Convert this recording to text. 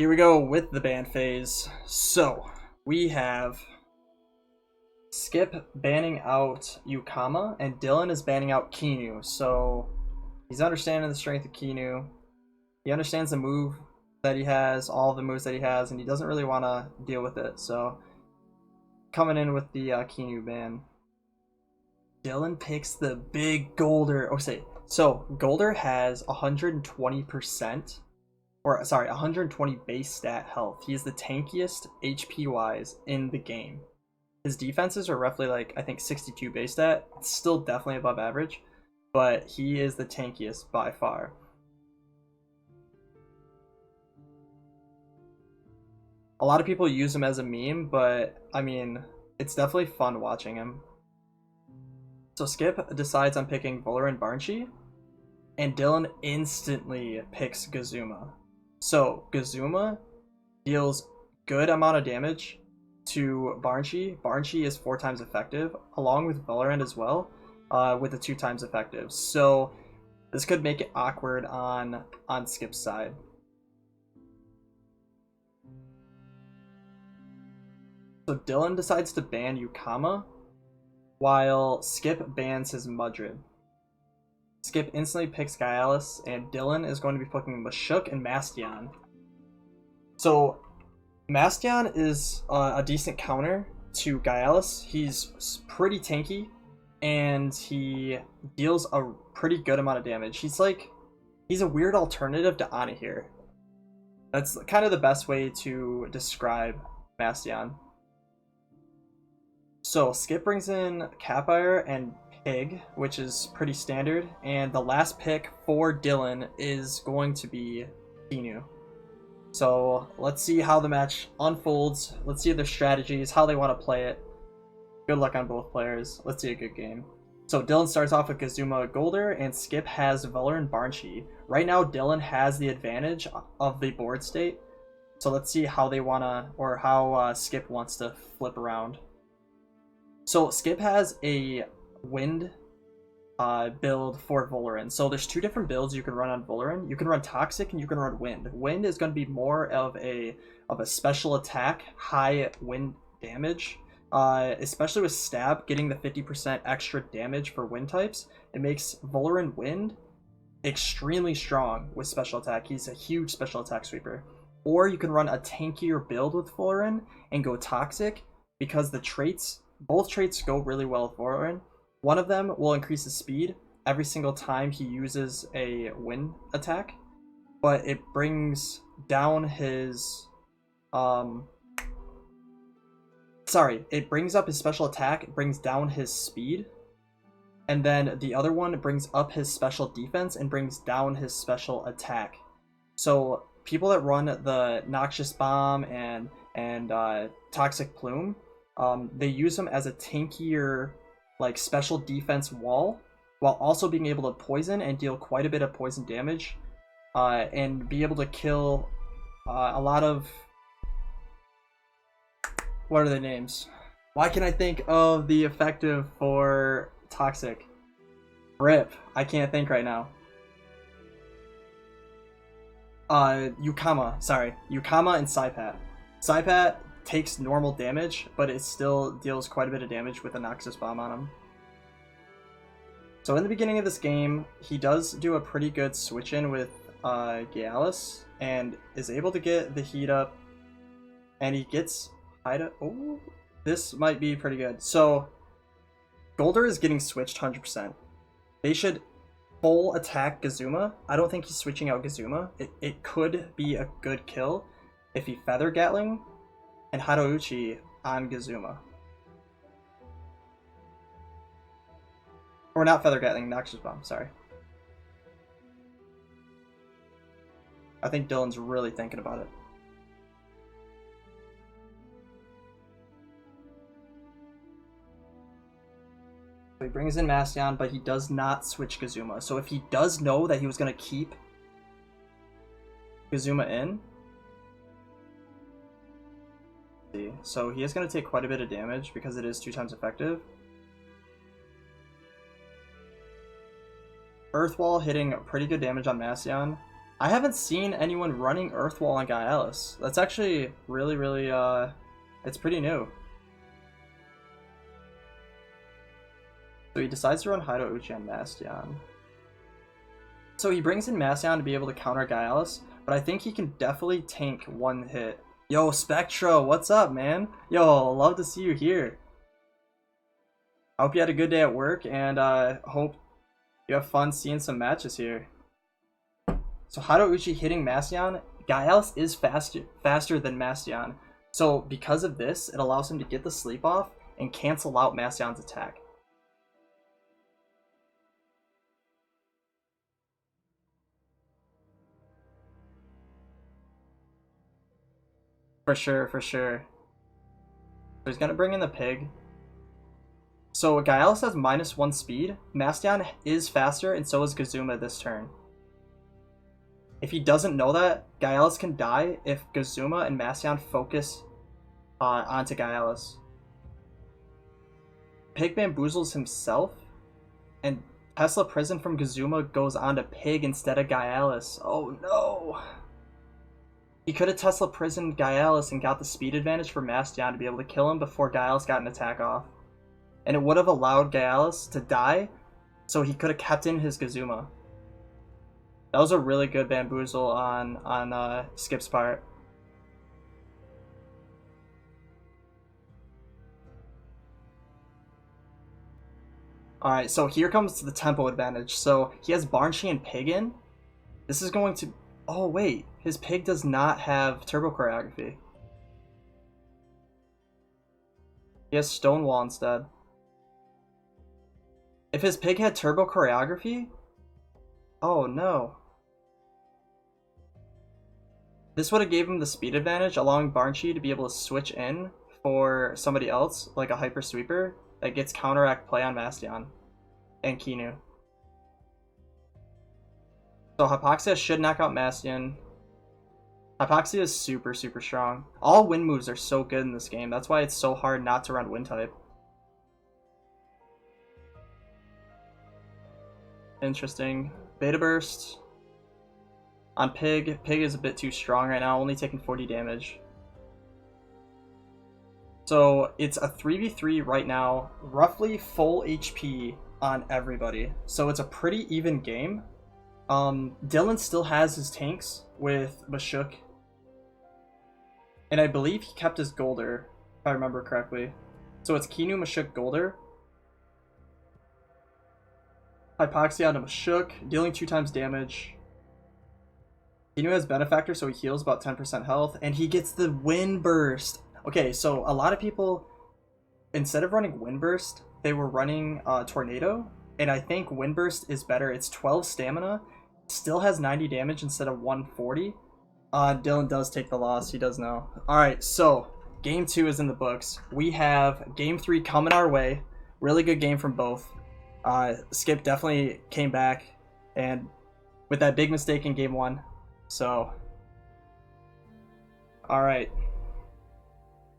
Here we go with the ban phase. So, we have Skip banning out Yukama, and Dyllan is banning out Kinu. So, he's understanding the strength of Kinu. He understands the move that he has, all the moves that he has, and he doesn't really want to deal with it. So, coming in with the Kinu ban. Dyllan picks the big Golder. So Golder has 120%. Or sorry, 120 base stat health. He is the tankiest HP wise in the game. His defenses are roughly like, I think 62 base stat. It's still definitely above average, but he is the tankiest by far. A lot of people use him as a meme, but I mean, it's definitely fun watching him. So Skip decides on picking Volar Barnshi, and Dyllan instantly picks Gazuma. So Gazuma deals good amount of damage to Barnshi. Barnshi is 4 times effective, along with Valorant as well, with the 2 times effective. So this could make it awkward on Skip's side. So Dyllan decides to ban Yukama, while Skip bans his Mudrid. Skip instantly picks Gyalis, and Dyllan is going to be picking Mashuk and Mastion. So, Mastion is a decent counter to Gyalis. He's pretty tanky, and he deals a pretty good amount of damage. He's a weird alternative to Ana here. That's kind of the best way to describe Mastion. So, Skip brings in Capire and Pig, which is pretty standard, and the last pick for Dyllan is going to be Kinu. So let's see how the match unfolds. Let's see their strategies, how they want to play it. Good luck on both players. Let's see a good game. So Dyllan starts off with Gazuma Golder, and Skip has Velar and Barnshi. Right now, Dyllan has the advantage of the board state. So let's see how they wanna, or how Skip wants to flip around. So Skip has a Wind build for Volarant. So there's 2 different builds you can run on Volarant. You can run Toxic and you can run Wind. Wind is going to be more of a special attack, high wind damage, especially with Stab getting the 50% extra damage for wind types. It makes Volarant Wind extremely strong with special attack. He's a huge special attack sweeper. Or you can run a tankier build with Volarant and go Toxic, because both traits go really well with Volarant. One of them will increase his speed every single time he uses a wind attack, but it brings down his it brings up his special attack, it brings down his speed, and then the other one brings up his special defense and brings down his special attack. So people that run the Noxious Bomb and Toxic Plume, they use them as a tankier special defense wall, while also being able to poison and deal quite a bit of poison damage, and be able to kill a lot of, what are the names? Why can I think of the effective for Toxic? RIP. I can't think right now. Yukama and Saipat. Saipat takes normal damage, but it still deals quite a bit of damage with a Noxious Bomb on him. So in the beginning of this game, he does do a pretty good switch in with Gyalis, and is able to get the heat up, and he gets Ida. Oh, this might be pretty good. So Golder is getting switched 100%. They should full attack Gazuma. I don't think he's switching out Gazuma. It could be a good kill if he Feather Gatling and Haruuchi on Gazuma. Or not Feather Gatling, Noxious Bomb, sorry. I think Dyllan's really thinking about it. So he brings in Mastion, but he does not switch Gazuma. So if he does know that he was going to keep Gazuma in, so he is going to take quite a bit of damage because it is 2 times effective. Earth Wall hitting pretty good damage on Mastion. I haven't seen anyone running Earth Wall on Gaialis. That's actually really, really, it's pretty new. So he decides to run Hideout Uchi on Mastion. So he brings in Mastion to be able to counter Gaialis, but I think he can definitely tank one hit. Yo, Spectra, what's up, man? Yo, love to see you here. I hope you had a good day at work, and hope you have fun seeing some matches here. So Hideout Uchi hitting Mastion, Gaialis is faster than Mastion. So because of this, it allows him to get the sleep off and cancel out Mastion's attack. For sure, for sure. So he's gonna bring in the pig. So Gaialis has -1 speed. Mastion is faster, and so is Gazuma this turn. If he doesn't know that, Gaialis can die if Gazuma and Mastion focus onto Gaialis. Pig bamboozles himself, and Tesla Prison from Gazuma goes on to Pig instead of Gaialis. Oh no! He could have Tesla Prisoned Gaialis and got the speed advantage for Mastion to be able to kill him before Gaialis got an attack off. And it would have allowed Gaialis to die, so he could have kept in his Gazuma. That was a really good bamboozle on Skip's part. Alright, so here comes the tempo advantage. So he has Barnshee and Pig in. This is going to... Oh wait, his Pig does not have Turbo Choreography. He has Stonewall instead. If his Pig had Turbo Choreography... Oh no. This would have gave him the speed advantage, allowing Barnshee to be able to switch in for somebody else, like a Hyper Sweeper, that gets counteract play on Mastion and Kinu. So Hypoxia should knock out Mastion. Hypoxia is super, super strong. All wind moves are so good in this game. That's why it's so hard not to run wind type. Interesting. Beta Burst on Pig. Pig is a bit too strong right now, only taking 40 damage. So it's a 3v3 right now, roughly full HP on everybody. So it's a pretty even game. Dyllan still has his tanks with Mashuk. And I believe he kept his Golder, if I remember correctly. So it's Kinu, Mashuk, Golder. Hypoxia onto Mashuk, dealing 2 times damage. Kinu has Benefactor, so he heals about 10% health. And he gets the Wind Burst. Okay, so a lot of people, instead of running Wind Burst, they were running Tornado. And I think Wind Burst is better. It's 12 stamina. Still has 90 damage instead of 140. Dyllan does take the loss. He does know. Alright, so game 2 is in the books. We have game 3 coming our way. Really good game from both. Skip definitely came back and with that big mistake in game 1. So, alright.